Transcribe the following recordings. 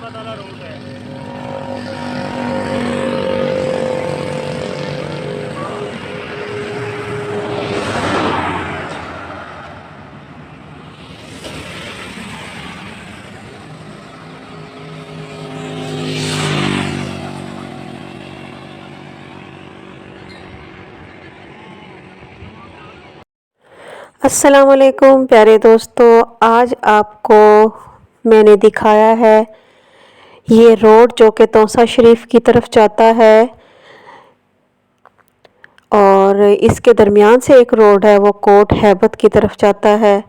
रहमत वाला रोड है। अस्सलाम वालेकुम प्यारे दोस्तों, आज आपको मैंने दिखाया है ये रोड जो कि तौसा शरीफ की तरफ जाता है, और इसके दरमियान से एक रोड है वो कोट हैबत की तरफ जाता है।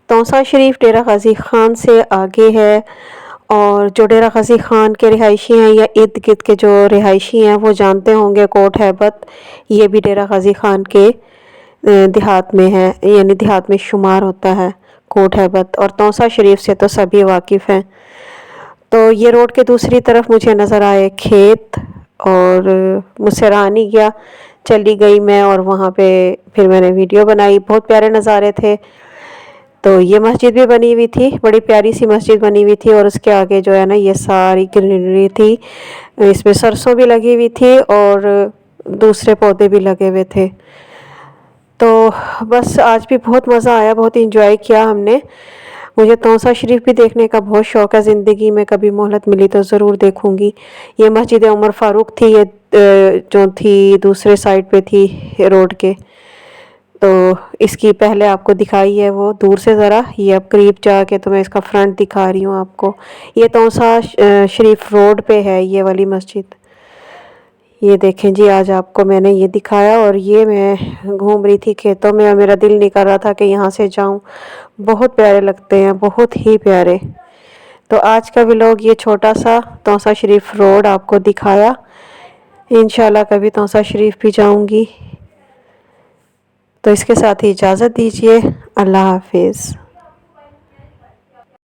तौसा शरीफ डेरा गाजी ख़ान से आगे है, और जो डेरा गाजी ख़ान के रिहायशी हैं या इर्द गिर्द के जो रिहायशी हैं वो जानते होंगे कोट हैबत, ये भी डेरा गाजी ख़ान के देहात में है, यानी देहात में शुमार होता है कोट हैबत। और तौसा शरीफ से तो सभी वाकिफ़ हैं। तो ये रोड के दूसरी तरफ मुझे नज़र आए खेत, और मुझसे रहा नहीं गया, चली गई मैं और वहाँ पे फिर मैंने वीडियो बनाई। बहुत प्यारे नज़ारे थे। तो ये मस्जिद भी बनी हुई थी, बड़ी प्यारी सी मस्जिद बनी हुई थी, और उसके आगे जो है ना ये सारी ग्रीनरी थी, इसमें सरसों भी लगी हुई थी और दूसरे पौधे भी लगे हुए थे। तो बस आज भी बहुत मज़ा आया, बहुत इंजॉय किया हमने। मुझे तौसा शरीफ भी देखने का बहुत शौक़ है, ज़िंदगी में कभी मोहलत मिली तो ज़रूर देखूँगी। ये मस्जिद उमर फ़ारूक थी, ये जो थी दूसरे साइड पे थी रोड के। तो इसकी पहले आपको दिखाई है वो दूर से ज़रा, ये अब करीब जाके तो मैं इसका फ्रंट दिखा रही हूँ आपको। ये तौसा शरीफ रोड पे है ये वाली मस्जिद। ये देखें जी, आज आपको मैंने ये दिखाया, और ये मैं घूम रही थी खेतों में और मेरा दिल नहीं कर रहा था कि यहाँ से जाऊँ। बहुत प्यारे लगते हैं, बहुत ही प्यारे। तो आज का व्लॉग ये छोटा सा तौसा शरीफ रोड आपको दिखाया। इंशाल्लाह कभी तौसा शरीफ भी जाऊँगी। तो इसके साथ ही इजाज़त दीजिए। अल्लाह हाफिज़।